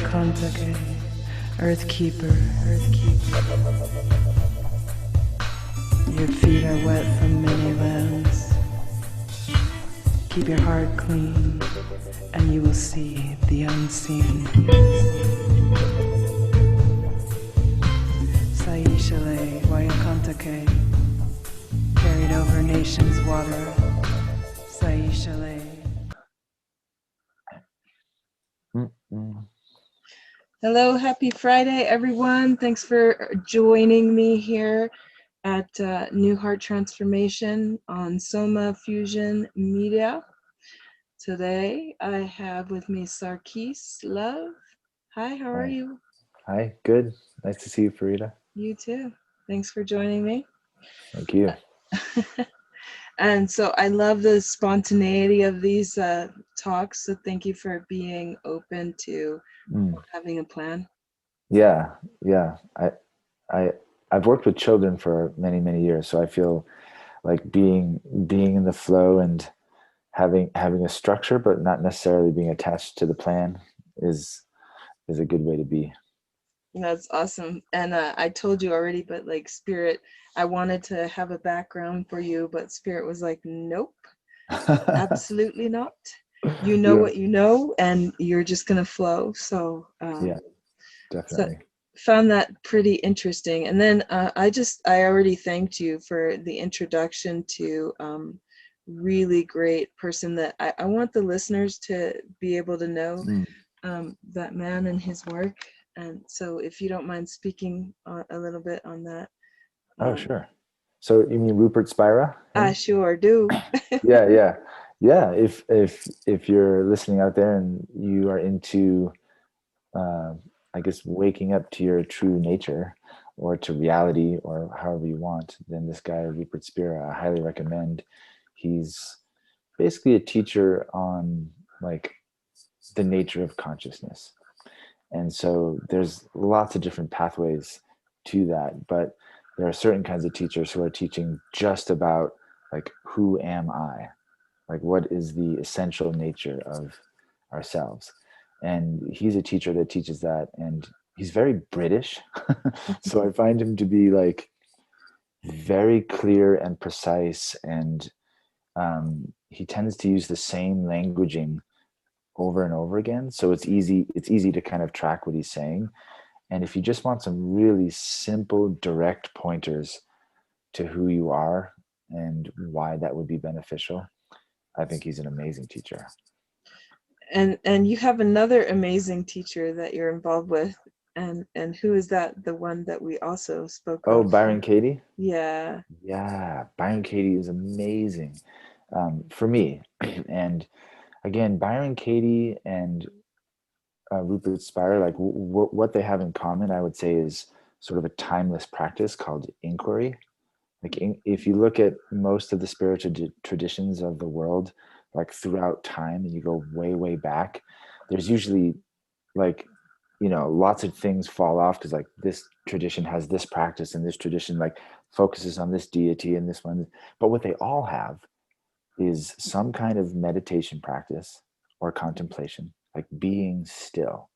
Kontake, Earth Keeper, Earth Keeper. Your feet are wet from many lands. Keep your heart clean, and you will see the unseen. Saishale, Wayakantake, carried over nations' water. Saishale. Hello, happy Friday, everyone. Thanks for joining me here at New Heart Transformation on Soma Fusion Media. Today, I have with me Sarkis Love. Hi, how are you? Hi, good. Nice to see you, Farida. You too. Thanks for joining me. Thank you. And so I love the spontaneity of these talks. So thank you for being open to having a plan. Yeah. I've worked with children for many, many years, so I feel like being in the flow and having a structure, but not necessarily being attached to the plan is a good way to be. That's awesome. And I told you already, but like Spirit, I wanted to have a background for you, but Spirit was like, nope, absolutely not. You know what you know, and you're just gonna flow. So yeah, definitely. So found that pretty interesting. And then I already thanked you for the introduction to really great person that I want the listeners to be able to know that man and his work. And so if you don't mind speaking a little bit on that. Oh, sure. So you mean Rupert Spira? I sure do. Yeah. If you're listening out there and you are into I guess waking up to your true nature or to reality or however you want, then this guy Rupert Spira, I highly recommend. He's basically a teacher on like the nature of consciousness. And so there's lots of different pathways to that, but there are certain kinds of teachers who are teaching just about like, who am I? Like, what is the essential nature of ourselves? And he's a teacher that teaches that, and he's very British. So I find him to be like very clear and precise, and he tends to use the same languaging over and over again. So it's easy to kind of track what he's saying. And if you just want some really simple, direct pointers to who you are and why that would be beneficial, I think he's an amazing teacher. And you have another amazing teacher that you're involved with. And who is that? The one that we also spoke of. Oh, Byron Katie? Yeah. Yeah, Byron Katie is amazing for me. And again, Byron Katie and Rupert Spira, like what they have in common, I would say, is sort of a timeless practice called inquiry. Like if you look at most of the spiritual traditions of the world, like throughout time, and you go way, way back, there's usually like, lots of things fall off because like this tradition has this practice and this tradition like focuses on this deity and this one. But what they all have is some kind of meditation practice or contemplation, like being still.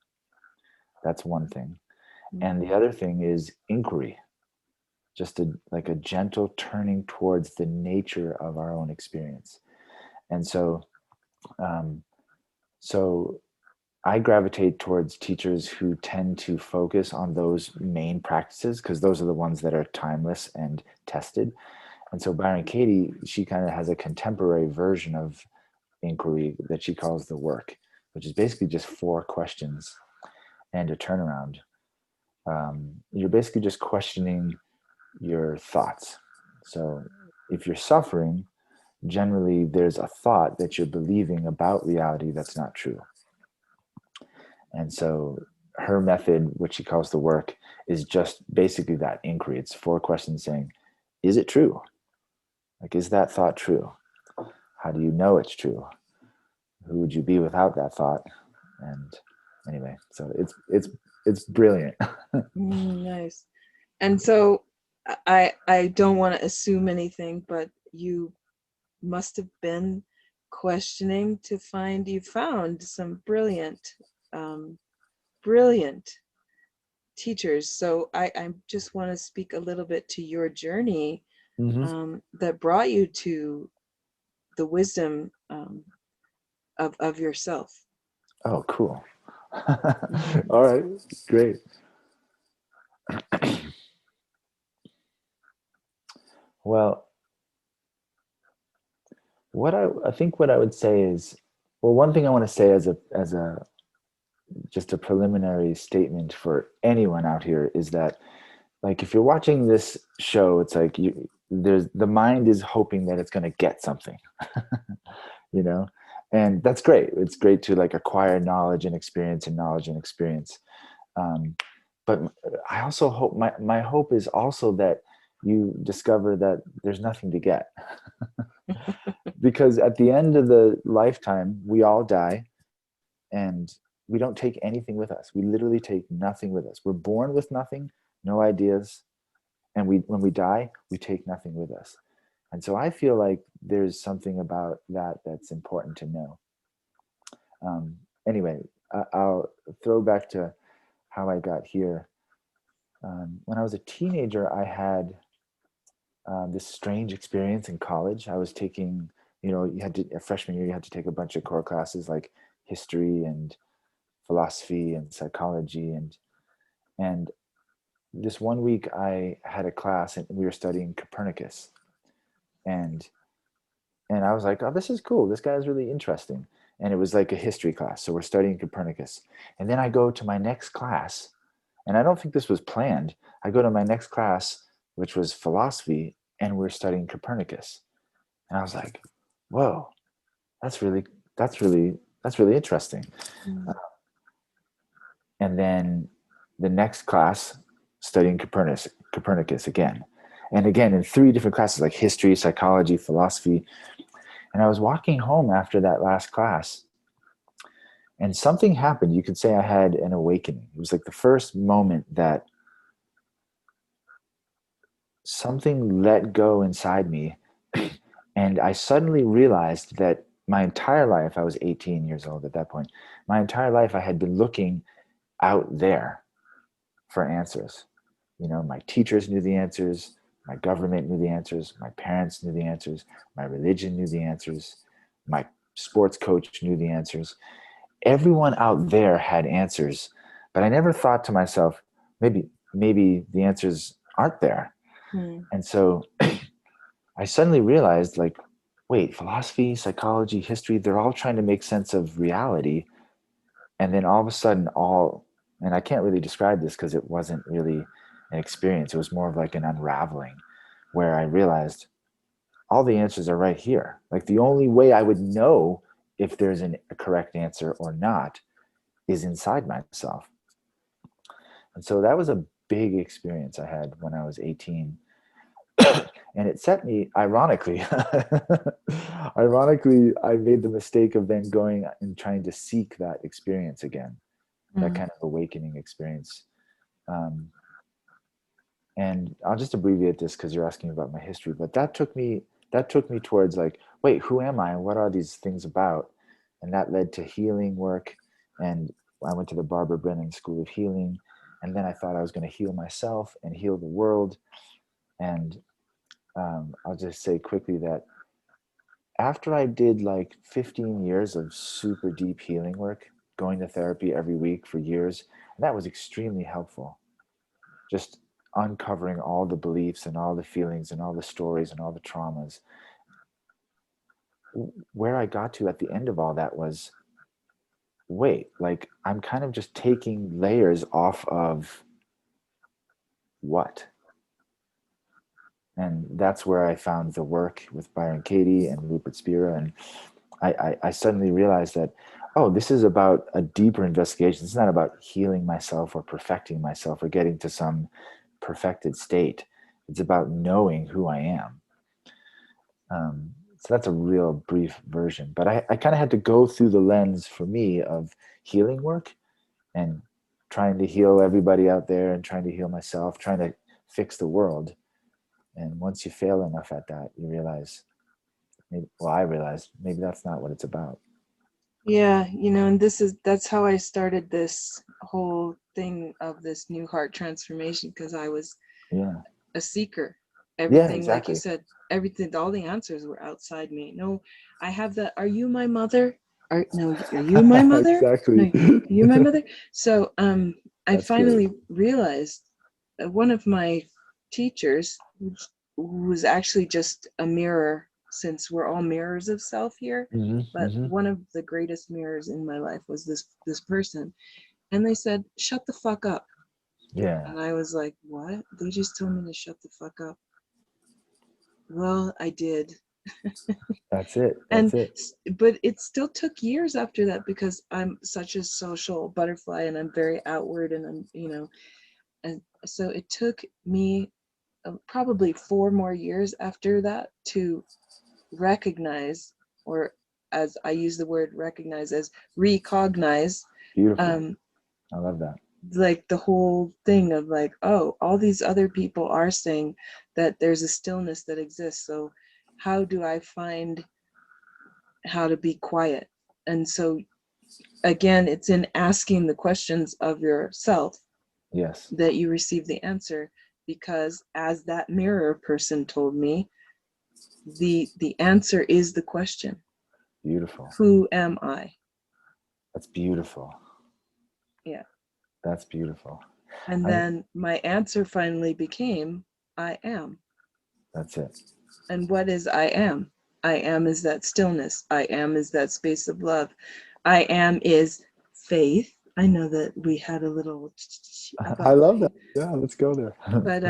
That's one thing. And the other thing is inquiry, just like a gentle turning towards the nature of our own experience. And so, um, so I gravitate towards teachers who tend to focus on those main practices because those are the ones that are timeless and tested. And so Byron Katie, she kind of has a contemporary version of inquiry that she calls the work, which is basically just 4 questions and a turnaround. You're basically just questioning your thoughts. So if you're suffering, generally there's a thought that you're believing about reality that's not true. And so her method, which she calls the work, is just basically that inquiry. It's 4 questions saying, is it true? Like, is that thought true? How do you know it's true? Who would you be without that thought? And anyway, so it's brilliant. Nice. And so I don't want to assume anything, but you must have been questioning to find you found some brilliant brilliant teachers. So I just want to speak a little bit to your journey that brought you to the wisdom of yourself. Oh, cool. Mhm. All right, great. Well, I think what I would say is, well, one thing I want to say as a just a preliminary statement for anyone out here is that, like, if you're watching this show, it's like there's the mind is hoping that it's going to get something, you know, and that's great. It's great to like acquire knowledge and experience and knowledge and experience. Um, but I also hope my hope is also that you discover that there's nothing to get. Because at the end of the lifetime, we all die, and we don't take anything with us. We literally take nothing with us. We're born with nothing, no ideas, and when we die, we take nothing with us. And so I feel like there's something about that that's important to know. Anyway, I'll throw back to how I got here. When I was a teenager, I had this strange experience in college. I was taking, you had to, a freshman year, you had to take a bunch of core classes like history and philosophy and psychology. And this one week I had a class and we were studying Copernicus. And I was like, oh, this is cool. This guy is really interesting. And it was like a history class. So we're studying Copernicus. And then I go to my next class, and I don't think this was planned. I go to my next class, which was philosophy, and we're studying Copernicus. And I was like, whoa, that's really, that's really interesting. Mm. And then the next class, studying Copernicus again. And again, in three different classes, like history, psychology, philosophy. And I was walking home after that last class, and something happened. You could say I had an awakening. It was like the first moment that something let go inside me. And I suddenly realized that my entire life, I was 18 years old at that point, my entire life I had been looking out there for answers. My teachers knew the answers, my government knew the answers, my parents knew the answers, my religion knew the answers, my sports coach knew the answers. Everyone out there had answers, but I never thought to myself, maybe the answers aren't there. Mm. And so I suddenly realized, like, wait, philosophy, psychology, history, they're all trying to make sense of reality. And then all of a sudden, and I can't really describe this because it wasn't really an experience. It was more of like an unraveling where I realized all the answers are right here. Like the only way I would know if there's a correct answer or not is inside myself. And so that was a big experience I had when I was 18. And it set me, ironically, I made the mistake of then going and trying to seek that experience again, that Mm. kind of awakening experience. Um, and I'll just abbreviate this because you're asking about my history, but that took me towards like, wait, who am I and what are these things about? And that led to healing work. And I went to the Barbara Brennan School of Healing. And then I thought I was going to heal myself and heal the world. And I'll just say quickly that after I did like 15 years of super deep healing work, going to therapy every week for years, and that was extremely helpful. Just uncovering all the beliefs and all the feelings and all the stories and all the traumas. Where I got to at the end of all that was, wait, like I'm kind of just taking layers off of what? And that's where I found the work with Byron Katie and Rupert Spira. And I suddenly realized that, oh, this is about a deeper investigation. It's not about healing myself or perfecting myself or getting to some perfected state. It's about knowing who I am. So that's a real brief version. But I kind of had to go through the lens for me of healing work and trying to heal everybody out there and trying to heal myself, trying to fix the world. And once you fail enough at that, you realize, I realized maybe that's not what it's about. Yeah, and that's how I started this whole thing of this new heart transformation, because I was a seeker. Everything, like you said, everything, all the answers were outside me. No, I have the, are you my mother? Are you my mother? Exactly. No, are you my mother? So I That's finally great. realized that one of my teachers, who was actually just a mirror, since we're all mirrors of self here, but one of the greatest mirrors in my life was this person. And they said, shut the fuck up. Yeah. And I was like, what? They just told me to shut the fuck up. Well, I did. That's it. And That's it. but it still took years after that, because I'm such a social butterfly and I'm very outward, and I'm, and so it took me probably 4 more years after that to recognize, or as I use the word recognize, as recognize. Beautiful. I love that. Like the whole thing of like, oh, all these other people are saying that there's a stillness that exists. So how do I find how to be quiet? And so again, it's in asking the questions of yourself that you receive the answer. Because as that mirror person told me, the answer is the question. Beautiful. Who am I? That's beautiful. Yeah. That's beautiful. And then my answer finally became, I am. That's it. And what is I am? I am is that stillness. I am is that space of love. I am is faith. I know that we had a little about I love faith. that. Yeah, let's go there. But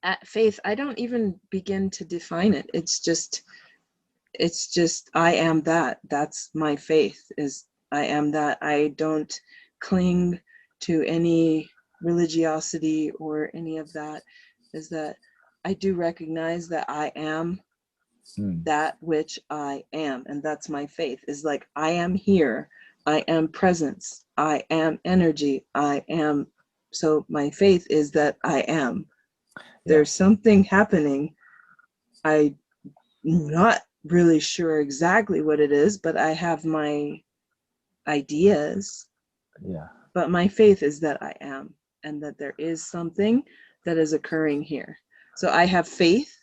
at faith, I don't even begin to define it. It's just I am that. That's my faith, is I am that. I don't cling to any religiosity or any of that. Is that I do recognize that I am that which I am, and that's my faith. Is like, I am here, I am presence, I am energy, I am. So my faith is that I am. There's something happening. I'm not really sure exactly what it is, but I have my ideas. But my faith is that I am, and that there is something that is occurring here. So I have faith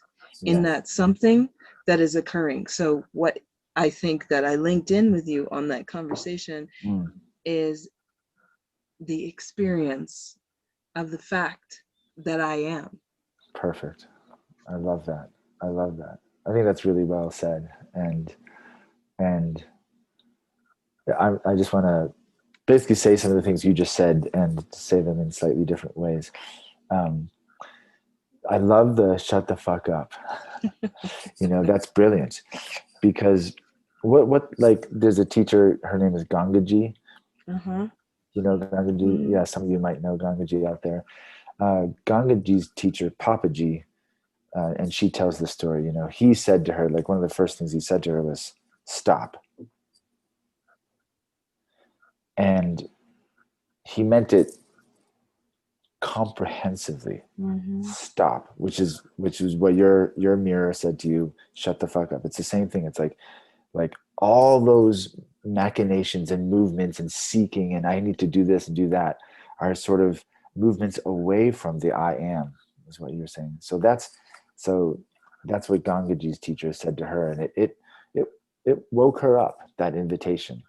in that something that is occurring. So what I think that I linked in with you on that conversation is the experience of the fact that I am. Perfect. I love that. I love that. I think that's really well said. And I just want to basically say some of the things you just said and say them in slightly different ways. I love the shut the fuck up. That's brilliant, because what like there's a teacher, her name is Gangaji. You know Gangaji? Yeah, some of you might know Gangaji out there. Gangaji's teacher, Papaji, and she tells the story, he said to her, like one of the first things he said to her was, stop. And he meant it comprehensively. Stop, which is what your mirror said to you, shut the fuck up. It's the same thing. It's like all those machinations and movements and seeking and I need to do this and do that are sort of movements away from the I am, is what you're saying. So that's what Gangaji's teacher said to her, and it woke her up, that invitation.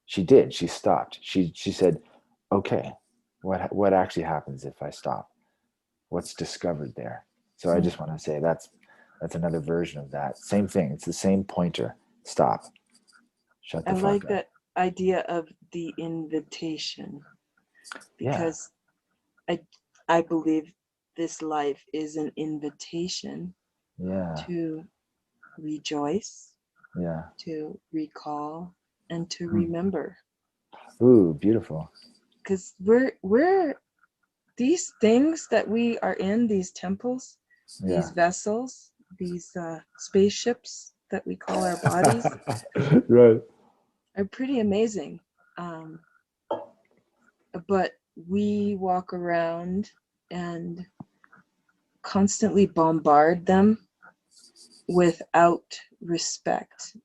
She did. She stopped. She said, okay, what actually happens if I stop? What's discovered there? So I just want to say that's another version of that. Same thing. It's the same pointer. Stop. Shut the fuck up. I like that idea of the invitation, because I believe this life is an invitation to rejoice, to recall, and to remember. Ooh, beautiful. Because we're these things that we are in, these temples, these vessels, these spaceships that we call our bodies, right, are pretty amazing. But we walk around and constantly bombard them without respect,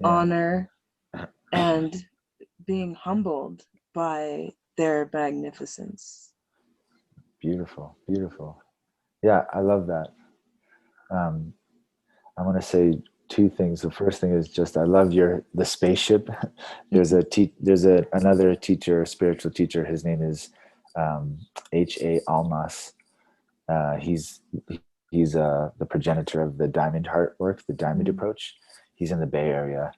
honor, and being humbled by their magnificence. Beautiful, beautiful. Yeah, I love that. I want to say two things. The first thing is just I love the spaceship. There's another teacher, spiritual teacher. His name is H.A. Almas. He's the progenitor of the diamond heart work, the diamond approach. He's in the Bay Area.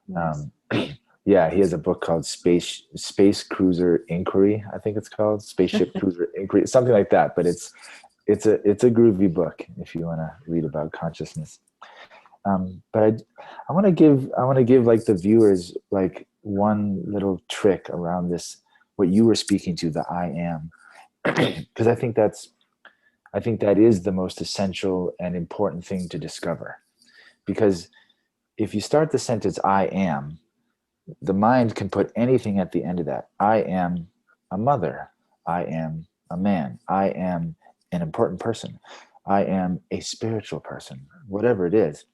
Nice. Yeah, he has a book called Space Cruiser Inquiry. I think it's called Spaceship Cruiser Inquiry, something like that. But it's a groovy book if you want to read about consciousness. But I want to give like the viewers like one little trick around this, what you were speaking to, the I am, because I think that is the most essential and important thing to discover. Because if you start the sentence I am, the mind can put anything at the end of that. I am a mother. I am a man. I am an important person. I am a spiritual person. Whatever it is.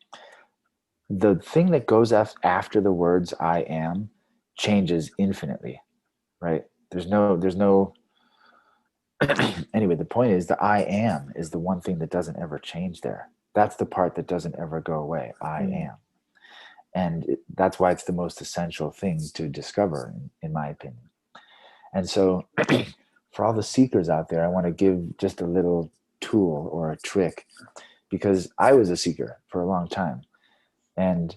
The thing that goes after the words I am changes infinitely, right? There's no anyway, the point is the I am is the one thing that doesn't ever change there. That's the part that doesn't ever go away. I am. And that's why it's the most essential thing to discover, in my opinion. And so for all the seekers out there, I want to give just a little tool or a trick, because I was a seeker for a long time. And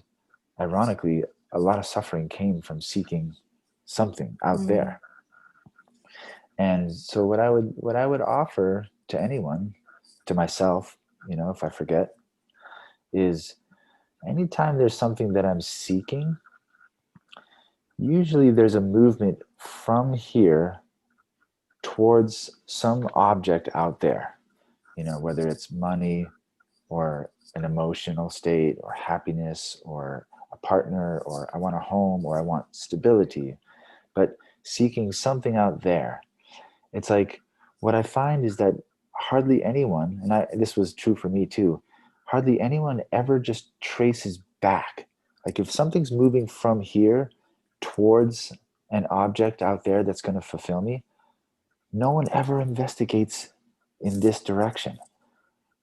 ironically, a lot of suffering came from seeking something out there. And so what I would offer to anyone, to myself, if I forget, is anytime there's something that I'm seeking, usually there's a movement from here towards some object out there, whether it's money or an emotional state or happiness or a partner, or I want a home, or I want stability, but seeking something out there. It's like, what I find is that hardly anyone, and this was true for me too, hardly anyone ever just traces back. Like if something's moving from here towards an object out there that's going to fulfill me, no one ever investigates in this direction.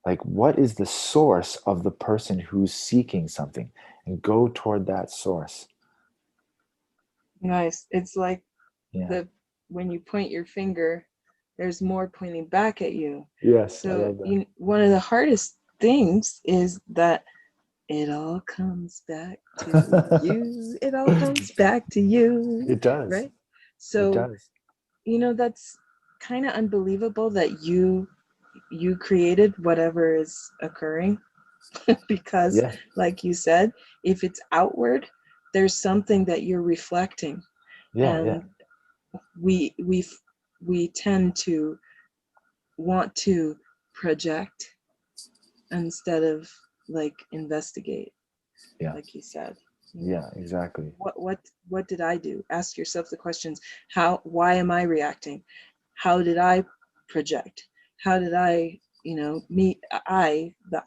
Like, what is the source of the person who's seeking something, and go toward that source. Nice. It's like when you point your finger, there's more pointing back at you. Yes. So I love that. one of the hardest things is that it all comes back to you. It all comes back to you. It does. Right? So, it does. That's kind of unbelievable that you created whatever is occurring. Because like you said, if it's outward, there's something that you're reflecting. And we tend to want to project instead of like investigate, like you said. Yeah, exactly. What did I do? Ask yourself the questions. Why am I reacting? How did I project? How did I, the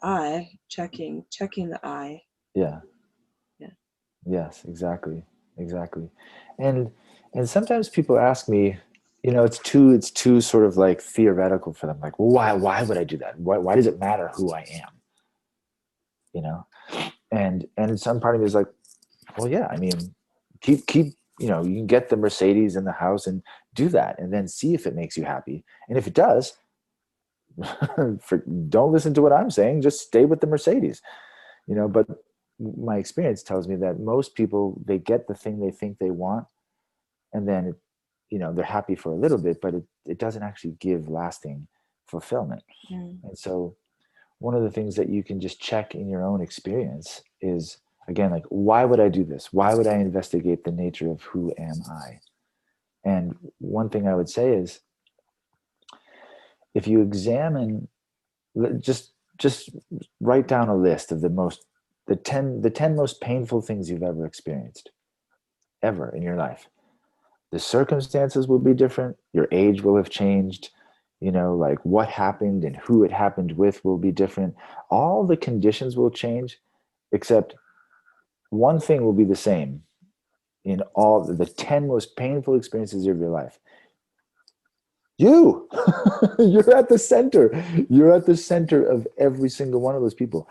I, checking the I. Yeah. Yes, exactly. And sometimes people ask me, it's too sort of like theoretical for them. Like, well, why would I do that? Why does it matter who I am? And some part of me is like, well, yeah, I mean, keep, you can get the Mercedes in the house and do that, and then see if it makes you happy. And if it does, don't listen to what I'm saying, just stay with the Mercedes, but my experience tells me that most people, they get the thing they think they want, and then they're happy for a little bit, but it doesn't actually give lasting fulfillment. And so one of the things that you can just check in your own experience is, again, like, why would I do this? Why would I investigate the nature of who am I? And one thing I would say is, if you examine, just write down a list of the 10 most painful things you've ever experienced, ever in your life. The circumstances will be different. Your age will have changed. Like what happened and who it happened with will be different. All the conditions will change, except one thing will be the same. in all the 10 most painful experiences of your life, you're at the center. You're at the center of every single one of those people.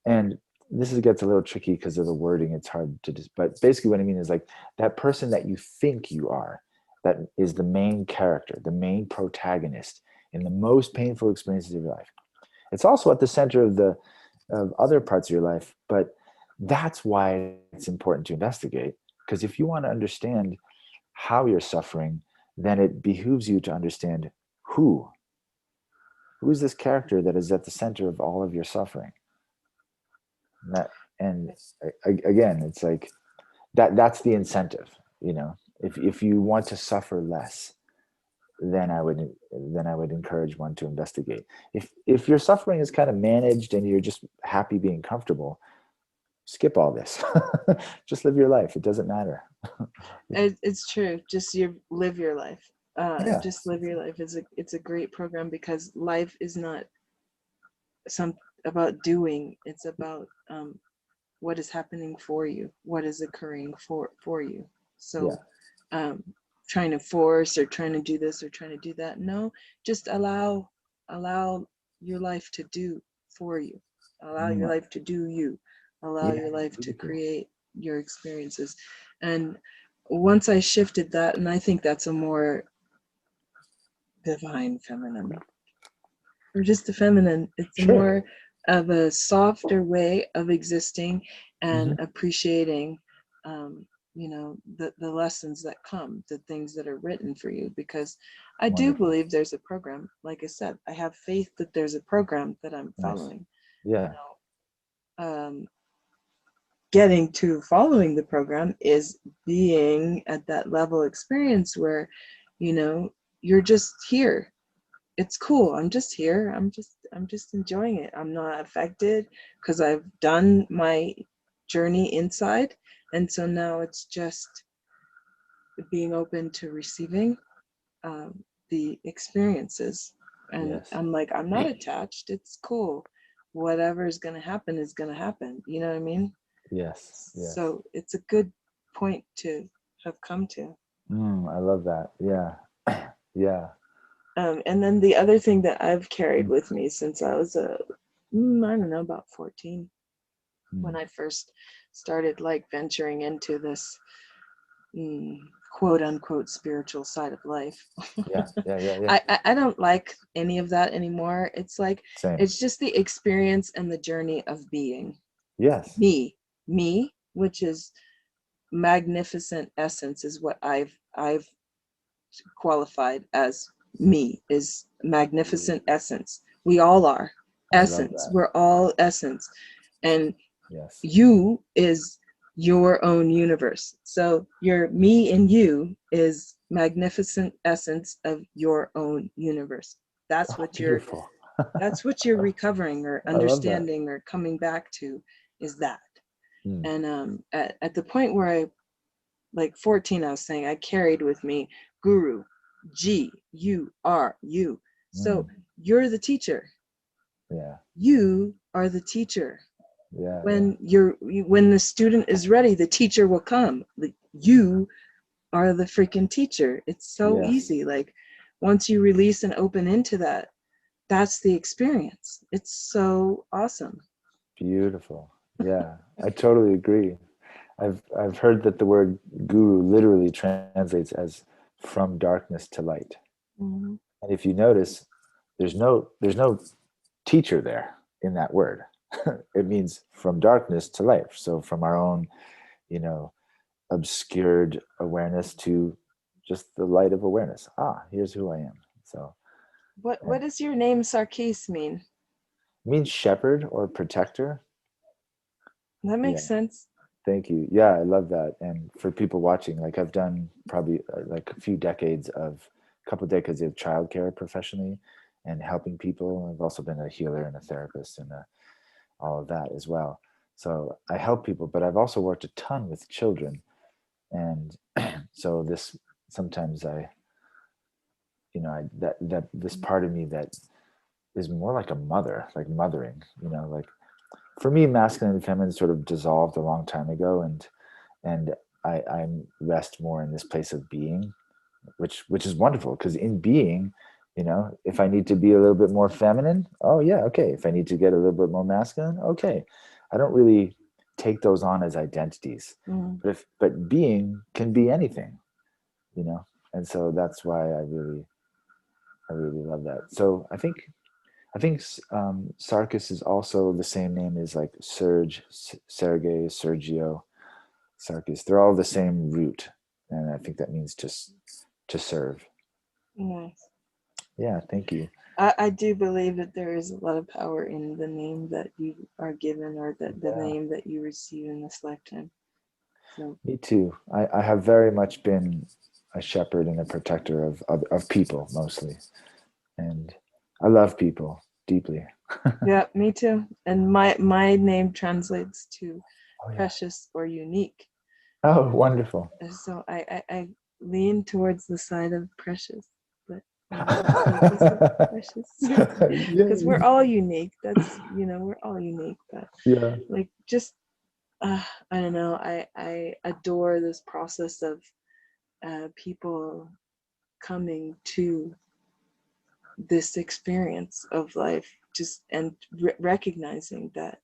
And gets a little tricky because of the wording. It's hard to just, but basically what I mean is like that person that you think you are, that is the main character, the main protagonist in the most painful experiences of your life. It's also at the center of other parts of your life, but that's why it's important to investigate. Because if you want to understand how you're suffering, then it behooves you to understand who's this character that is at the center of all of your suffering. And again, it's like that's the incentive. If you want to suffer less, then I would encourage one to investigate. If your suffering is kind of managed and you're just happy being comfortable, skip all this. Just live your life. It doesn't matter. It's true. Just live your life. Yeah. Just live your life. It's a great program, because life is not about doing. It's about what is happening for you, what is occurring for you. So trying to force or trying to do this or trying to do that, no, just allow your life to do for you. Allow your life to do you. Allow your life to create your experiences. And once I shifted that, and I think that's a more divine feminine, or just the feminine, it's more of a softer way of existing and appreciating the lessons that come, the things that are written for you, because I do believe there's a program. Like I said, I have faith that there's a program that I'm following. Getting to following the program is being at that level experience where you're just here. It's cool. I'm just here. I'm just enjoying it. I'm not affected because I've done my journey inside. And so now it's just being open to receiving the experiences. And I'm like, I'm not attached. It's cool. Whatever is going to happen is going to happen. You know what I mean? Yes. So it's a good point to have come to. I love that. Yeah. Yeah. And then the other thing that I've carried with me since I was I don't know, about 14, when I first started like venturing into this quote unquote spiritual side of life. Yeah. I don't like any of that anymore. It's like, it's just the experience and the journey of being. Yes. Me, which is magnificent essence, is what I've qualified as. Me is magnificent essence. We all are essence. We're all essence. And you is your own universe. So your me and you is magnificent essence of your own universe. That's what that's what you're recovering or understanding or coming back to, is that. And at the point where I, like 14, I was saying, I carried with me guru, G-U-R-U. So you're the teacher. Yeah. You are the teacher. Yeah. When when the student is ready, the teacher will come. Like, you are the freaking teacher. It's so easy. Like, once you release and open into that, that's the experience. It's so awesome. Beautiful. Yeah, I totally agree. I've heard that the word guru literally translates as from darkness to light. And if you notice, there's no teacher there in that word. It means from darkness to light. So from our own, obscured awareness to just the light of awareness. Here's who I am. So what does your name Sarkis mean? It means shepherd or protector. That makes sense. Thank you. Yeah, I love that. And for people watching, like I've done probably like a couple decades of childcare professionally and helping people. I've also been a healer and a therapist and all of that as well. So I help people, but I've also worked a ton with children. And so this, sometimes this part of me that is more like a mother, like mothering, like for me, masculine and feminine sort of dissolved a long time ago. And I'm rest more in this place of being, which is wonderful, because in being, you know, if I need to be a little bit more feminine, oh yeah, okay. If I need to get a little bit more masculine, okay. I don't really take those on as identities, but being can be anything, you know. And so that's why I really love that. So I think Sarkis is also the same name as like Serge, Sergey, Sergio, Sarkis. They're all the same root, and I think that means just to serve. Nice. Yeah, thank you. I do believe that there is a lot of power in the name that you are given, or the Yeah, name that you receive in this lifetime. So me too. I have very much been a shepherd and a protector of people mostly, and I love people deeply. yeah, me too. And my name translates to Oh yeah. precious or unique. Oh, wonderful. And so I lean towards the side of precious, but focus of precious, because we're Yay. all unique. That's, we're all unique. But Yeah. like, just I don't know. I adore this process of people coming to this experience of life, just and recognizing that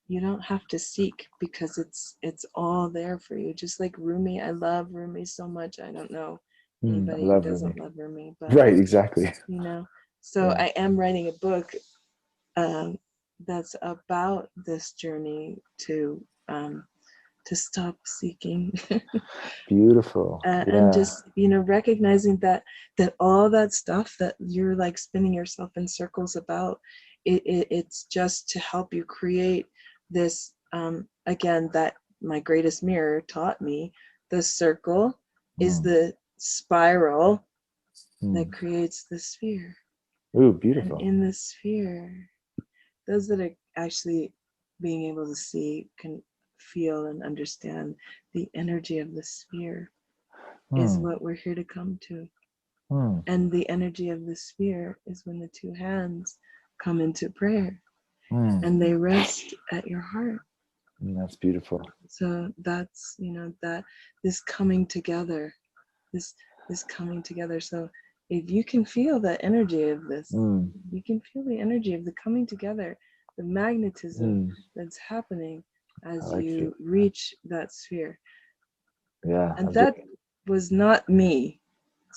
you don't have to seek, because it's all there for you. Just like Rumi, I love Rumi so much. I don't know I anybody who love Rumi. doesn't love Rumi, but Right, exactly. so Yeah. I am writing a book um, that's about this journey to stop seeking. Beautiful. And Yeah. just recognizing that all that stuff that you're like spinning yourself in circles about, it's just to help you create this, again, that my greatest mirror taught me, the circle is Mm. the spiral that Mm. creates the sphere. Ooh, And beautiful. in the sphere, those that are actually being able to see can feel and understand the energy of the sphere is Mm. what we're here to come to. Mm. And the energy of the sphere is when the two hands come into prayer Mm. and they rest at your heart. That's beautiful. So that's, that this coming together, this coming together. So if you can feel the energy of this, Mm. you can feel the energy of the coming together, the magnetism Mm. that's happening I as like it. you reach that sphere. Yeah. And that was not me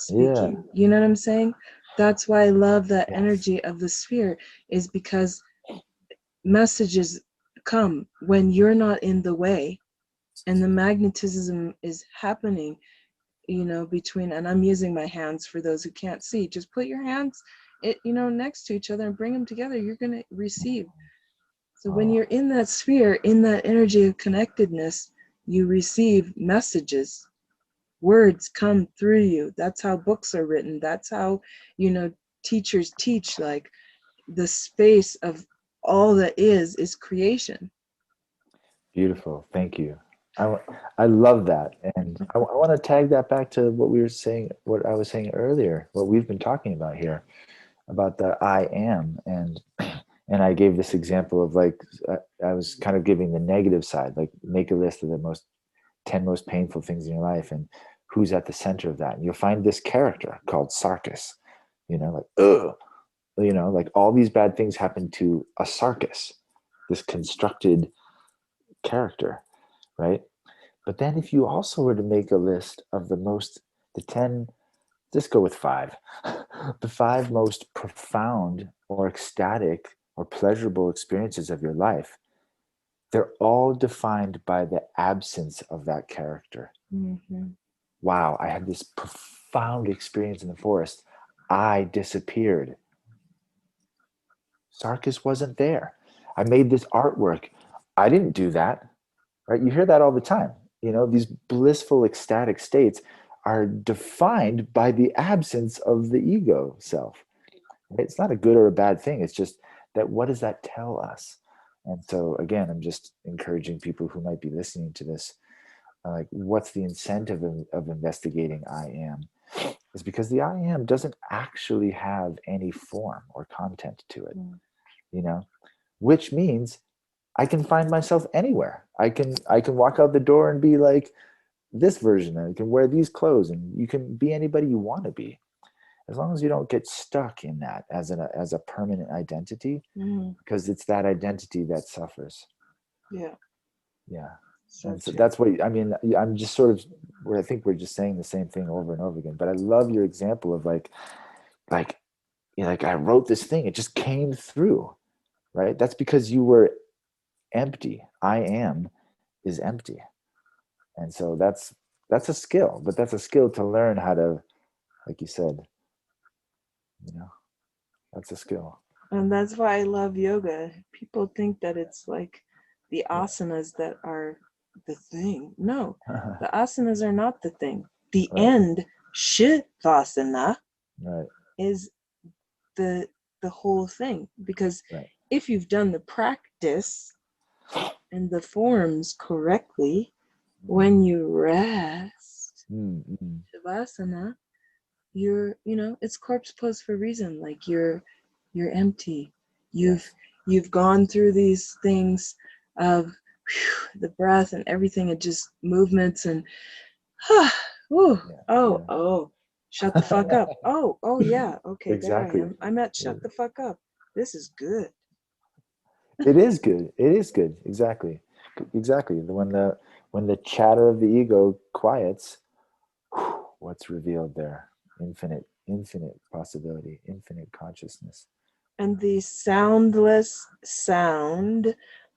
Yeah. speaking. You know what I'm saying? That's why I love that Yes. energy of the sphere, is because messages come when you're not in the way, and the magnetism is happening, between, and I'm using my hands for those who can't see. Just put your hands, next to each other and bring them together. You're going to receive. So when Oh. you're in that sphere, in that energy of connectedness, you receive messages. Words come through you. That's how books are written. That's how, teachers teach. Like, the space of all that is creation. Beautiful. Thank you. I love that. And I want to tag that back to what we were saying, what I was saying earlier, what we've been talking about here, about the I am. And I gave this example of like, I was kind of giving the negative side, like make a list of the 10 most painful things in your life and who's at the center of that. And you'll find this character called Sarkis, like, ugh, like all these bad things happen to a Sarkis, this constructed character, right? But then if you also were to make a list of the 10, just go with 5, the 5 most profound or ecstatic or pleasurable experiences of your life, they're all defined by the absence of that character. Mm-hmm. Wow, I had this profound experience in the forest. I disappeared. Sarkis wasn't there. I made this artwork. I didn't do that. Right? You hear that all the time. These blissful, ecstatic states are defined by the absence of the ego self. Right? It's not a good or a bad thing. It's just that, what does that tell us? And so, again, I'm just encouraging people who might be listening to this, like, what's the incentive of investigating I am? Is because the I am doesn't actually have any form or content to it, which means I can find myself anywhere. I can walk out the door and be like this version, and you can wear these clothes, and you can be anybody you want to be, as long as you don't get stuck in that as a permanent identity, because it's that identity that suffers. Yeah. Yeah. So And so true. that's what I mean. I'm just sort of where I think we're just saying the same thing over and over again. But I love your example of like I wrote this thing, it just came through, right? That's because you were empty. I am is empty. And so that's a skill, but that's a skill to learn how to, like you said, that's a skill. And that's why I love yoga. People think that it's like the asanas that are the thing. No, the asanas are not the thing. The Right. end, shavasana, Right. is the whole thing. Because Right. if you've done the practice and the forms correctly, when you rest, shavasana, it's corpse pose for a reason. Like you're empty. You've gone through these things of the breath and everything, and just movements and shut the fuck up. Oh yeah, okay, there I Exactly. am. I'm at shut the fuck up. This is good. It is good. It is good. Exactly. Exactly. When the chatter of the ego quiets, what's revealed there? Infinite possibility, infinite consciousness. And the soundless sound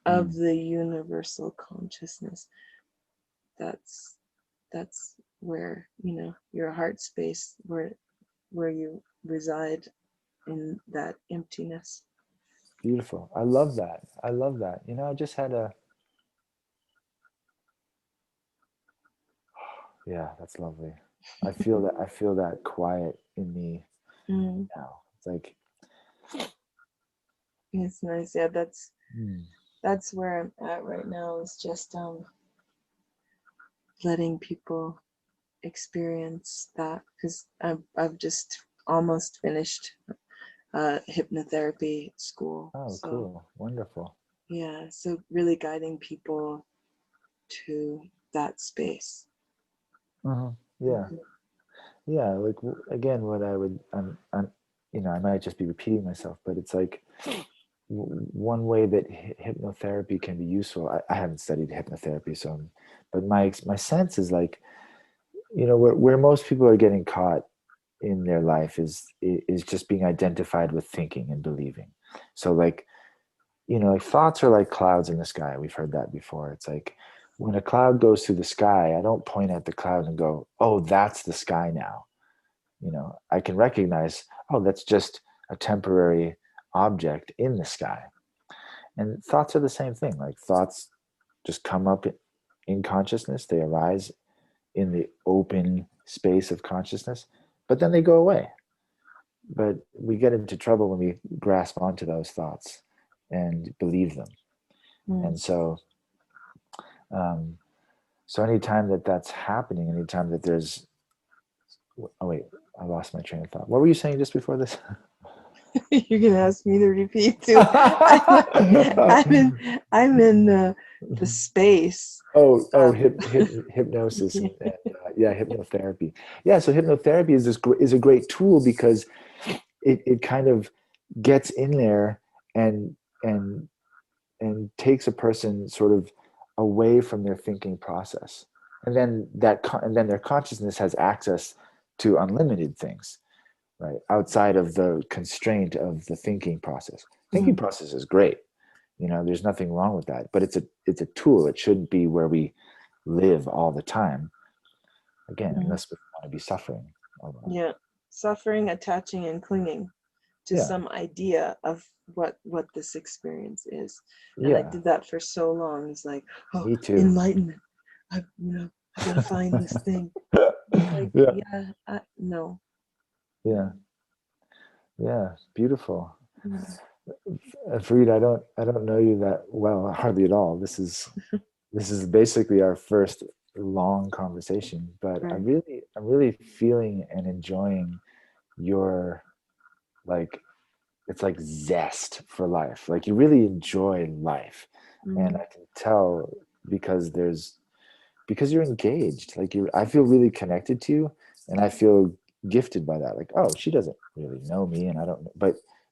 of the universal consciousness. That's where, your heart space, where you reside in that emptiness. Beautiful. I love that. I love that. I just had yeah, that's lovely. I feel that. I feel that quiet in me now. It's like, it's nice. Yeah, that's where I'm at right now, is just letting people experience that, because I've just almost finished hypnotherapy school. oh, So cool, wonderful. yeah, so really guiding people to that space. Yeah, yeah. Like again, what I would, I might just be repeating myself, but it's like one way that hypnotherapy can be useful. I haven't studied hypnotherapy, but my sense is like, where most people are getting caught in their life is just being identified with thinking and believing. So like, like thoughts are like clouds in the sky. We've heard that before. It's like when a cloud goes through the sky, I don't point at the cloud and go, oh, that's the sky now. I can recognize, oh, that's just a temporary object in the sky. And thoughts are the same thing. Like thoughts just come up in consciousness, they arise in the open space of consciousness, but then they go away. But we get into trouble when we grasp onto those thoughts and believe them. And so anytime that's happening, anytime that there's, oh wait, I lost my train of thought. What were you saying just before this? You're gonna ask me to repeat too. I'm in the space. Hypnosis and hypnotherapy. Yeah, so hypnotherapy is a great tool because it kind of gets in there and and and takes a person sort of away from their thinking process, and then their consciousness has access to unlimited things, right, outside of the constraint of the thinking process. Thinking process is great, there's nothing wrong with that, but it's a tool. It shouldn't be where we live all the time, again, unless we want to be suffering. Yeah, suffering, attaching, and clinging to Yeah. some idea of what this experience is. And I Yeah. did that for so long. It's like, oh, Me too. enlightenment. I gotta find this thing. Like, Yeah. no. Yeah. Yeah. Beautiful. Mm. Fareed, I don't know you that well, hardly at all. This is basically our first long conversation, but Right. I'm really feeling and enjoying your, like, it's like zest for life. Like you really enjoy life. And I can tell because because you're engaged. Like I feel really connected to you, and I feel gifted by that. Like, oh, she doesn't really know me, and I don't know,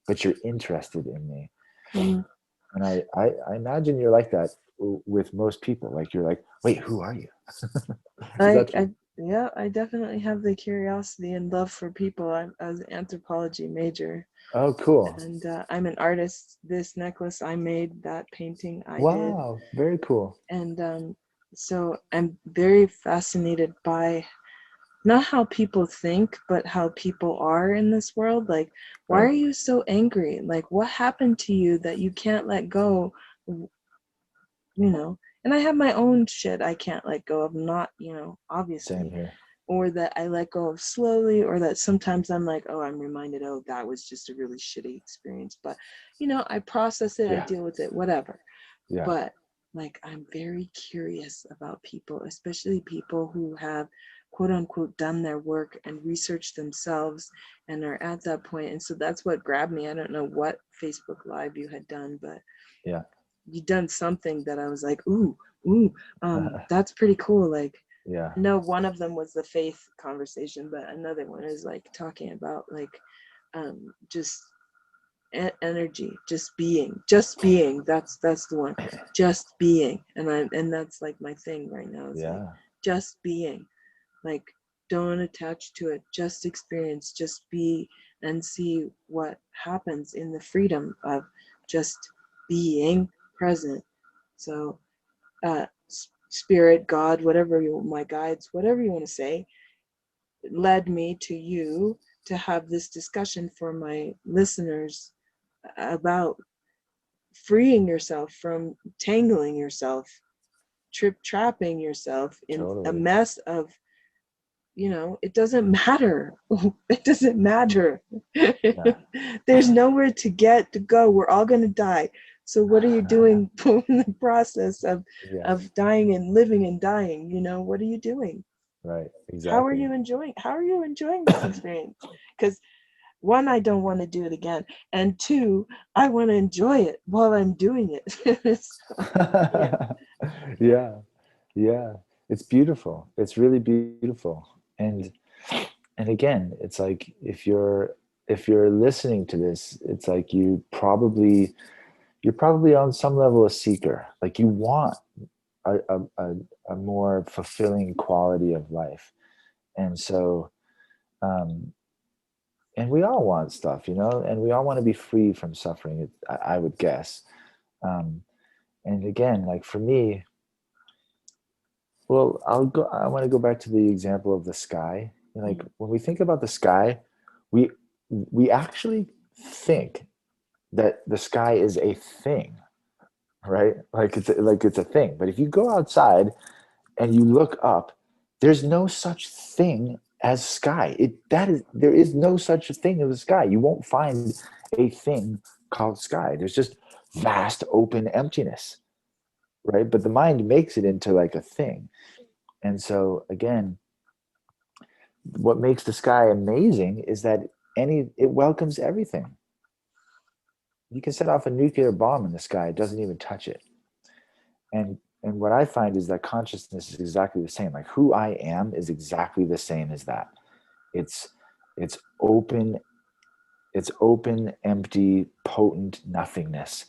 but you're interested in me. Mm. And I imagine you're like that with most people. Like you're like, wait, who are you? Is I, that true? I, yeah, I definitely have the curiosity and love for people. I was an anthropology major, Oh, cool. and I'm an artist. This necklace I made, that painting I did, Wow, very cool. and so I'm very fascinated by not how people think, but how people are in this world. Like, why Right. are you so angry? Like, what happened to you that you can't let go? You know, and I have my own shit I can't let go of, not, Same obviously, here. or that I let go of slowly, or that sometimes I'm like, oh, I'm reminded, oh, that was just a really shitty experience. But, I process it, I Yeah. deal with it, whatever. Yeah. But like, I'm very curious about people, especially people who have quote unquote done their work and researched themselves and are at that point. And so that's what grabbed me. I don't know what Facebook Live you had done, but Yeah. you done something that I was like, ooh, that's pretty cool. Like, Yeah. I know one of them was the faith conversation, but another one is like talking about like just energy, just being. That's the one, just being. And that's like my thing right now, is like Yeah. just being. Like, don't attach to it, just experience, just be, and see what happens in the freedom of just being present. So spirit, God, whatever you, my guides, whatever you want to say, led me to you to have this discussion for my listeners about freeing yourself from tangling yourself, trapping yourself in a Totally. mess of, it doesn't matter. It doesn't matter. Yeah. There's nowhere to go. We're all going to die. So what are you doing in the process Yes. of dying and living and dying? What are you doing? Right. How are Exactly. you enjoying this experience? Because one, I don't want to do it again, and two, I want to enjoy it while I'm doing it. So, yeah. Yeah. Yeah. It's beautiful. It's really beautiful. And again, it's like if you're listening to this, it's like you're probably on some level a seeker. Like you want a more fulfilling quality of life. And so um and we all want stuff, and we all want to be free from suffering, I would guess. um and again, like for me, well, I want to go back to the example of the sky. Like Mm. when we think about the sky, we we actually think that the sky is a thing, right? Like it's a thing. But if you go outside and you look up, there's no such thing as sky. There is no such a thing as a sky. You won't find a thing called sky. There's just vast open emptiness, right? But the mind makes it into like a thing. And so again, what makes the sky amazing is that it welcomes everything. You can set off a nuclear bomb in the sky, it doesn't even touch it. And what I find is that consciousness is exactly the same. Like who I am is exactly the same as that. It's it's open, it's open, empty, potent nothingness.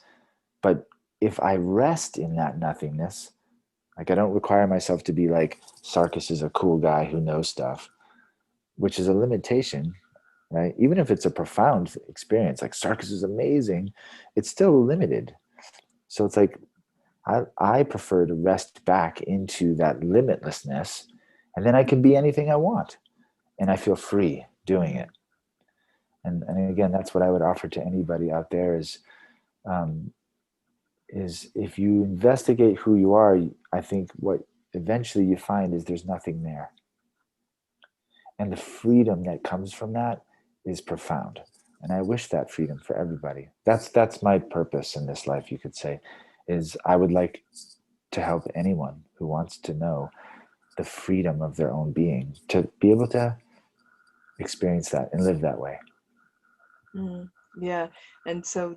But if I rest in that nothingness, like I don't require myself to be like Sarkis is a cool guy who knows stuff, which is a limitation, right? Even if it's a profound experience, like Sarkis is amazing, it's still limited. So it's like I prefer to rest back into that limitlessness, and then I can be anything I want, and I feel free doing it. And again, that's what I would offer to anybody out there um, is if you investigate who you are, I think what eventually you find is there's nothing there, and the freedom that comes from that is profound. And I wish that freedom for everybody. That's my purpose in this life, you could say, is I would like to help anyone who wants to know the freedom of their own being to be able to experience that and live that way. Mm, yeah. And so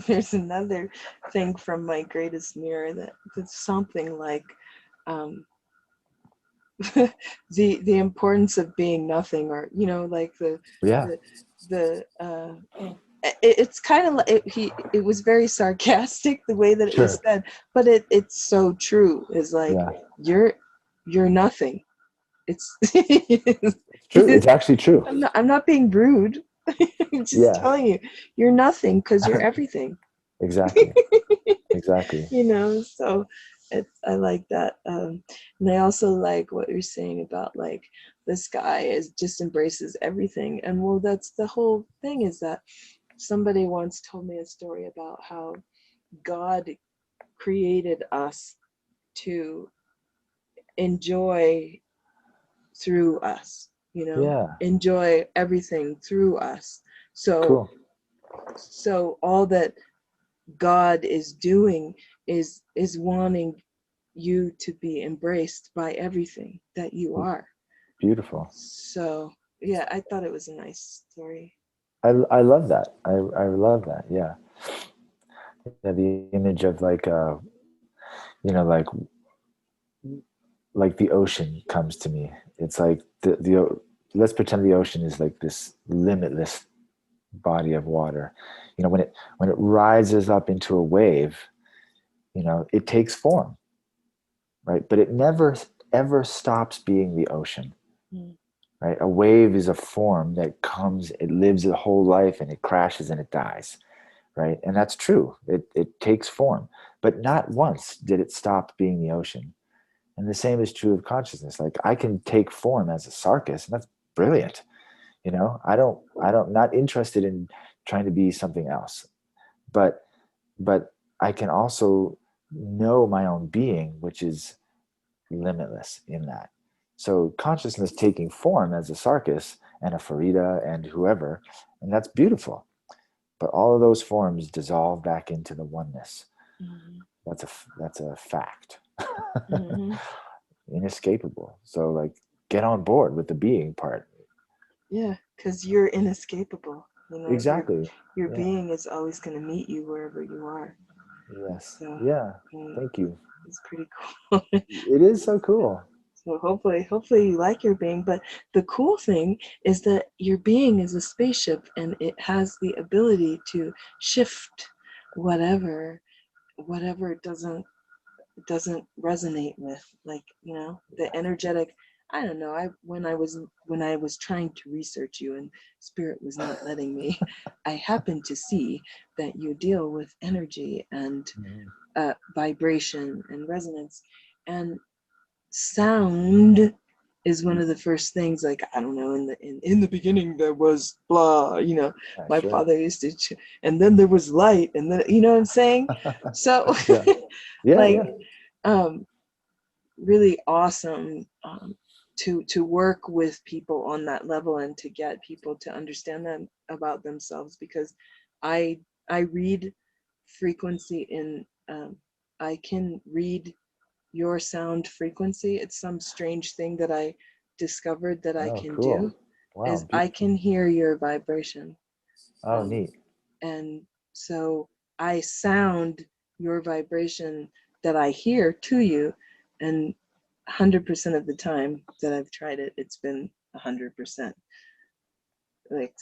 there's another thing from my greatest mirror that's something like, um, the importance of being nothing, or like Yeah, the it's kind of like it was very sarcastic the way that it was sure. said, but it's so true. Is like, Yeah, you're nothing. It's it's true. It's actually true. I'm not being rude. I'm just Yeah, telling you, you're nothing because you're everything. exactly. Exactly. So I like that. And I also like what you're saying about like this guy is just embraces everything. And well, that's the whole thing, is that somebody once told me a story about how God created us to enjoy through us, Yeah, enjoy everything through us. So cool. all that God is doing is wanting you to be embraced by everything that you are. Beautiful. So yeah, I thought it was a nice story. I love that. I love that. Yeah. Yeah, the image of like like the ocean comes to me. It's like let's pretend the ocean is like this limitless body of water. When it rises up into a wave, it takes form, right? But it never ever stops being the ocean, Mm. right? A wave is a form that comes, it lives a whole life, and it crashes and it dies, right? And that's true. It takes form, but not once did it stop being the ocean. And the same is true of consciousness. Like, I can take form as a sarcas, and that's brilliant. I don't not interested in trying to be something else. But I can also know my own being, which is limitless in that. So consciousness taking form as a sarcas and a Farida and whoever, and that's beautiful. But all of those forms dissolve back into the oneness. Mhm. That's a fact. Mhm. Inescapable. So, like, get on board with the being part. Yeah, because you're inescapable. Exactly. Your Yeah. being is always going to meet you wherever you are. Yes. So Yeah. mm, Thank you. it's pretty cool. It is so cool. So hopefully you like your being. But the cool thing is that your being is a spaceship, and it has the ability to shift whatever it doesn't resonate with, like, the energetic. I don't know. When I was trying to research you and spirit was not letting me, I happened to see that you deal with energy and Mhm. vibration and resonance, and sound is one of the first things. Like, I don't know, in the beginning there was blah, Yeah, my sure. father used to and then there was light, and then, what I'm saying. So Yeah. Yeah. like, Yeah. um really awesome, to work with people on that level, and to get people to understand them about themselves, because I I read frequency in I can read your sound frequency. It's some strange thing that I discovered that I Oh, can cool. do, Wow. is I Beautiful. can hear your vibration. Oh, Um, neat. and so I sound your vibration that I hear to you, and 100% of the time that I've tried it, it's been 100% like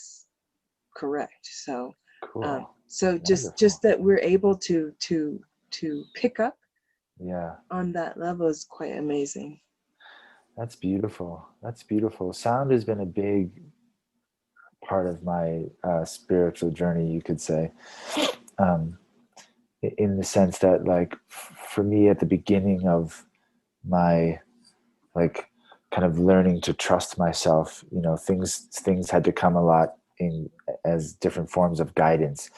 correct. So, Cool. just Wonderful. that we're able to pick up Yeah. on that level is quite amazing. That's beautiful. That's beautiful. Sound has been a big part of my spiritual journey, you could say, um, in the sense that, like, for me, at the beginning of my, like, kind of learning to trust myself, things had to come a lot in as different forms of guidance,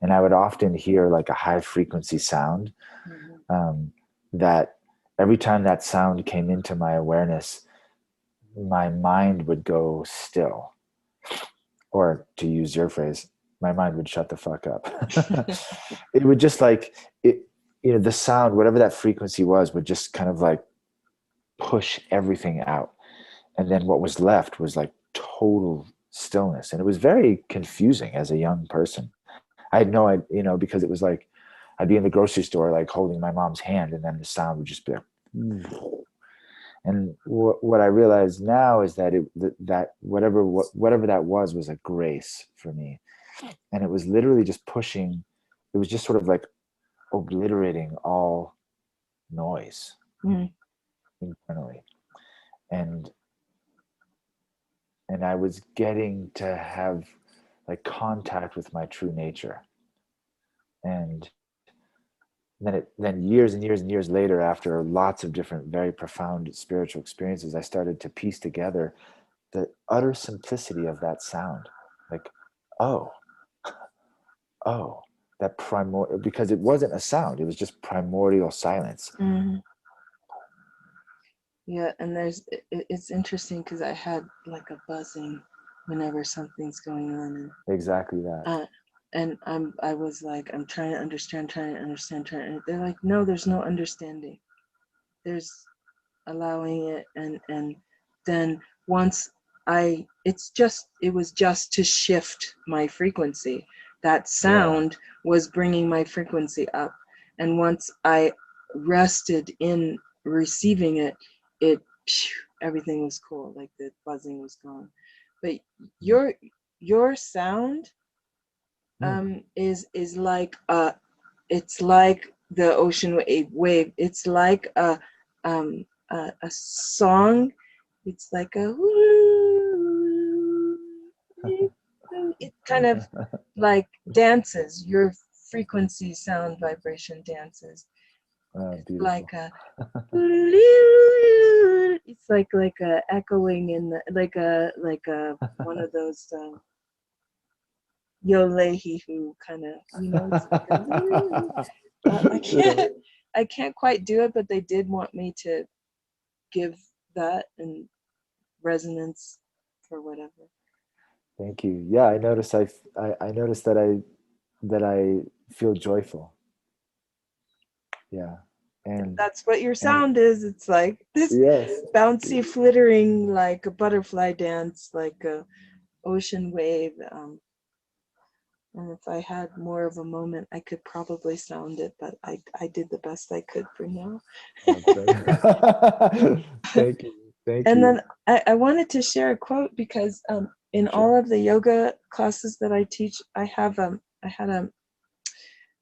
and I would often hear like a high frequency sound, Mhm. that every time that sound came into my awareness, my mind would go still, or to use your phrase, my mind would shut the fuck up. It would just, like, the sound, whatever that frequency was, would just kind of like push everything out. And then what was left was like total stillness. And it was very confusing as a young person. I had no idea, because it was like, I'd be in the grocery store, like holding my mom's hand, and then the sound would just be like, and And what I realize now is that that whatever that was a grace for me. And it was literally just pushing, it was just sort of like obliterating all noise internally. And I was getting to have like contact with my true nature. And then years and years and years later, after lots of different very profound spiritual experiences, I started to piece together the utter simplicity of that sound. Like, oh, oh, that primordial, because it wasn't a sound, it was just primordial silence. Yeah, and it's interesting because I had like a buzzing whenever something's going on, and Exactly that. And I was like, I'm trying to understand, and they're like, no, there's no understanding. There's allowing it, and then once it was just to shift my frequency. That sound was bringing my frequency up, and once I rested in receiving it, everything was cool. Like the buzzing was gone. But your sound is like it's like the ocean wave. It's like a song. It's like a it kind of like dances. Your frequency, sound, vibration dances. It's Beautiful. like a it's like a echoing in the like a one of those Yolehi who kind of, it's like I can't quite do it, but they did want me to give that and resonance for whatever. Thank you. Yeah, I noticed. I noticed that I feel joyful. Yeah, and That's what your sound is. It's like this yes, bouncy, flittering, like a butterfly dance, like a ocean wave. And if I had more of a moment, I could probably sound it, but I did the best I could for now. Thank you. Thank And you. then I wanted to share a quote because in all of the yoga classes that I teach, I had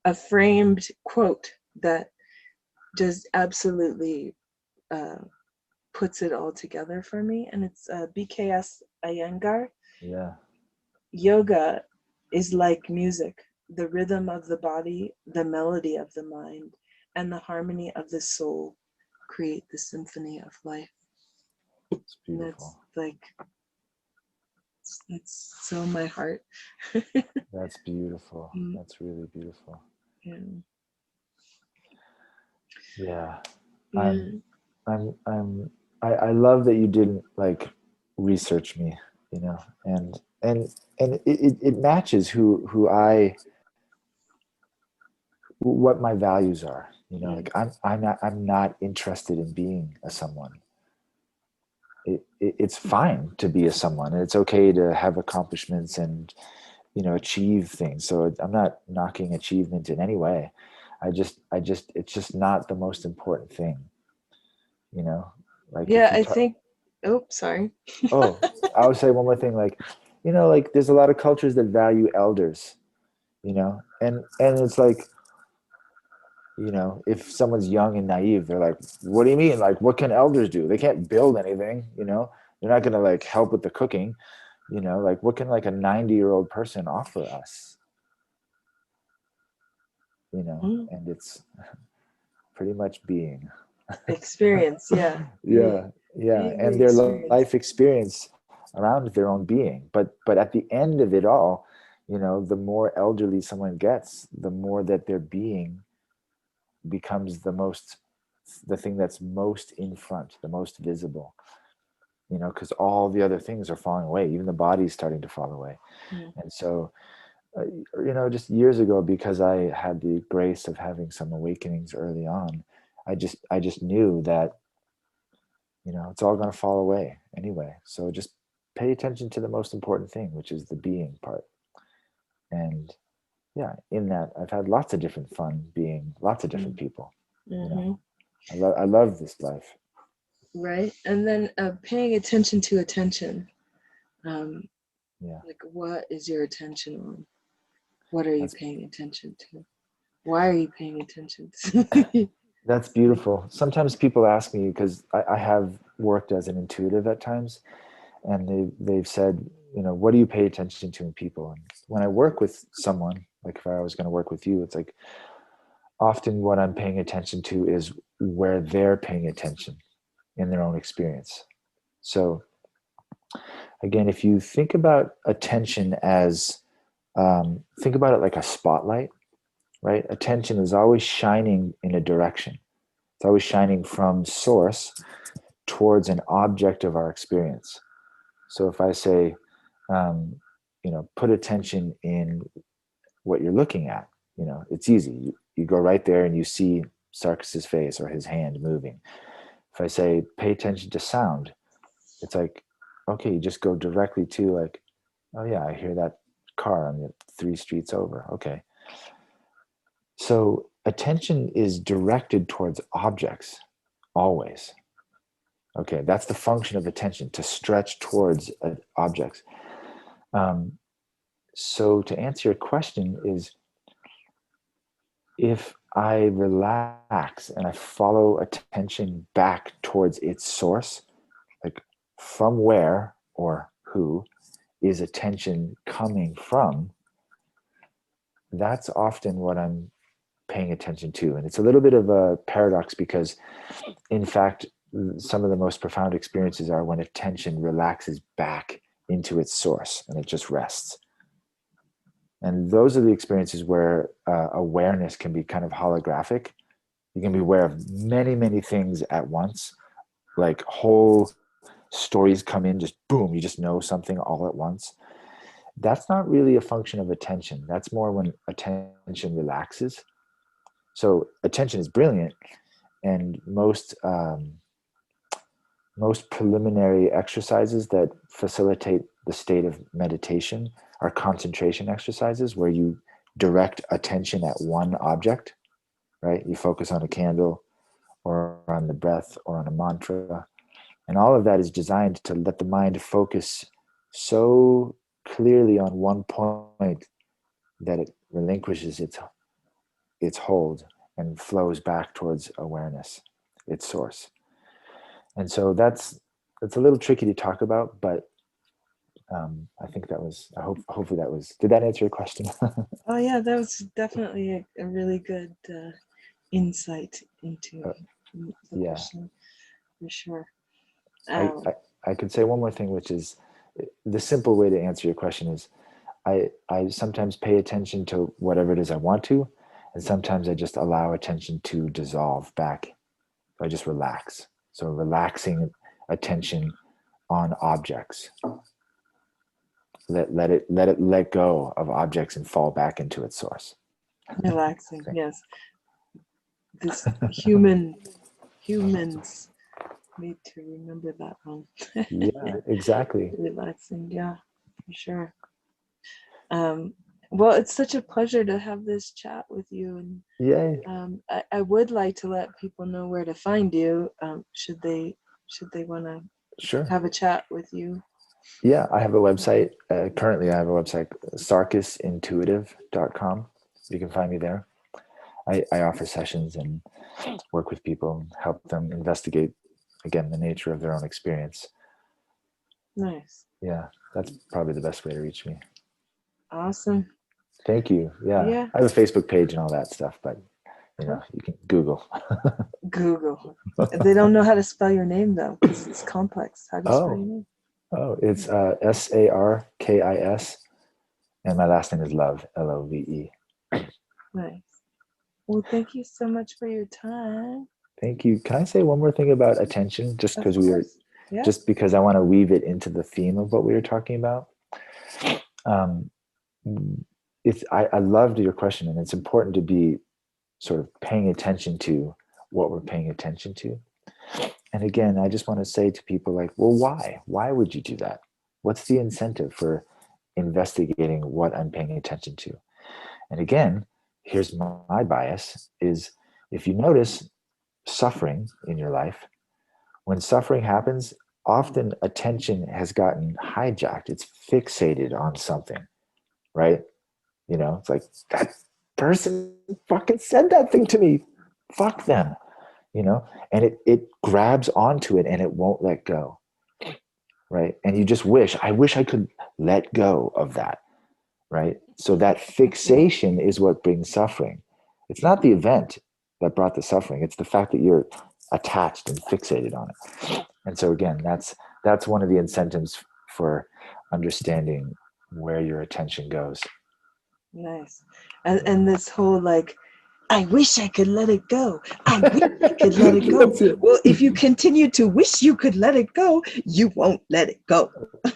a framed quote that just absolutely puts it all together for me. And it's BKS Iyengar. Yeah. Yoga is like music, the rhythm of the body, the melody of the mind, and the harmony of the soul create the symphony of life. It's And that's beautiful. like, it's so my heart. That's beautiful. That's really beautiful. Yeah. Yeah. Yeah. I love that you didn't like research me, and it matches what my values are, like I'm not interested in being a someone. It's fine to be a someone, and it's okay to have accomplishments and achieve things. So I'm not knocking achievement in any way. It's just not the most important thing, like Yeah, if you I talk. think, oh, sorry. Oh, I would say one more thing, like, like there's a lot of cultures that value elders, and it's like, if someone's young and naive, they're like, what do you mean? Like, what can elders do? They can't build anything, they're not going to like help with the cooking, like what can like a 90-year-old person offer us, and it's pretty much being. Experience, yeah. Yeah, yeah, and Vaguely their experience. life experience around their own being. But at the end of it all, the more elderly someone gets, the more that their being becomes the thing that's most in front, the most visible, because all the other things are falling away, even the body's starting to fall away. And so just years ago, because I had the grace of having some awakenings early on, I just knew that it's all going to fall away anyway. So just pay attention to the most important thing, which is the being part. And yeah, in that I've had lots of different fun being lots of different people. Mm-hmm. I love this life. Right. And then paying attention to attention. Um, Yeah, like, what is your attention on? What are you that's paying attention to? Why are you paying attention to? that's beautiful. Sometimes people ask me, because I have worked as an intuitive at times, and they've said, you know, what do you pay attention to in people? And when I work with someone, like if I was going to work with you, it's like often what I'm paying attention to is where they're paying attention in their own experience. So again, if you think about attention as think about it like a spotlight, right? Attention is always shining in a direction. It's always shining from source towards an object of our experience. So if I say, you know, put attention in what you're looking at, you know, it's easy. You go right there and you see Sarkis's face or his hand moving. If I say, pay attention to sound, it's like, okay, you just go directly to like, oh yeah, I hear that car on the 3 streets over. Okay. So attention is directed towards objects always. Okay, that's the function of attention, to stretch towards objects. Um, so to answer your question is, if I relax and I follow attention back towards its source, like from where or who is attention coming from, that's often what I'm paying attention to. And it's a little bit of a paradox because, in fact, some of the most profound experiences are when attention relaxes back into its source and it just rests. And those are the experiences where awareness can be kind of holographic. You can be aware of many, many things at once, like whole stories come in, just boom, you just know something all at once. That's not really a function of attention. That's more when attention relaxes. So attention is brilliant, and most preliminary exercises that facilitate the state of meditation are concentration exercises where you direct attention at one object, right? You focus on a candle or on the breath or on a mantra. And all of that is designed to let the mind focus so clearly on one point that it relinquishes its hold and flows back towards awareness, its source. And so that's a little tricky to talk about, but I think that was, hopefully that was, did that answer your question? Oh yeah, that was definitely a really good insight into the Yeah. question, for sure. I, Um, I, I could say one more thing, which is the simple way to answer your question is I sometimes pay attention to whatever it is I want to, and sometimes I just allow attention to dissolve back. I just relax. So relaxing attention on objects. Let go of objects and fall back into its source. Relaxing, Okay. yes. This humans need to remember that one. Yeah, exactly. Relaxing, yeah, for sure. Um, well, it's such a pleasure to have this chat with you, and Yay. I would like to let people know where to find you, should they want to Sure. have a chat with you. Yeah, I have a website. Currently, I have a website, sarkisintuitive.com. You can find me there. I offer sessions and work with people and help them investigate, again, the nature of their own experience. Nice. Yeah, that's probably the best way to reach me. Awesome. Thank you. Yeah, Yeah. I have a Facebook page and all that stuff, but you can Google. Google. They don't know how to spell your name though, because it's complex. How do you spell your name? It's Sarkis, and my last name is Love, Love. Nice. Well, thank you so much for your time. Thank you. Can I say one more thing about attention? Of course. Yeah. Just because I want to weave it into the theme of what we were talking about. I loved your question, and it's important to be sort of paying attention to what we're paying attention to. And again, I just want to say to people like, well, why? Why would you do that? What's the incentive for investigating what I'm paying attention to? And again, here's my bias is, if you notice suffering in your life, when suffering happens, often attention has gotten hijacked. It's fixated on something, right? You know, it's like, that person fucking said that thing to me. Fuck them, you know? And it grabs onto it and it won't let go, right? And you just I wish I could let go of that, right? So that fixation is what brings suffering. It's not the event that brought the suffering. It's the fact that you're attached and fixated on it. And so again, that's one of the incentives for understanding where your attention goes. Nice. And this whole like, I wish I could let it go. I wish I could let it go. Well, if you continue to wish you could let it go, you won't let it go.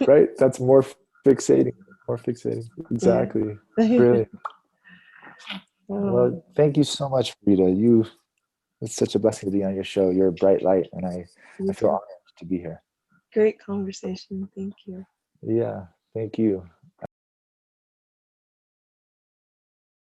Right? That's more fixating. More fixating. Exactly. Yeah. Brilliant. Well, thank you so much, Farida. It's such a blessing to be on your show. You're a bright light, and I feel honored to be here. Great conversation. Thank you. Yeah, thank you.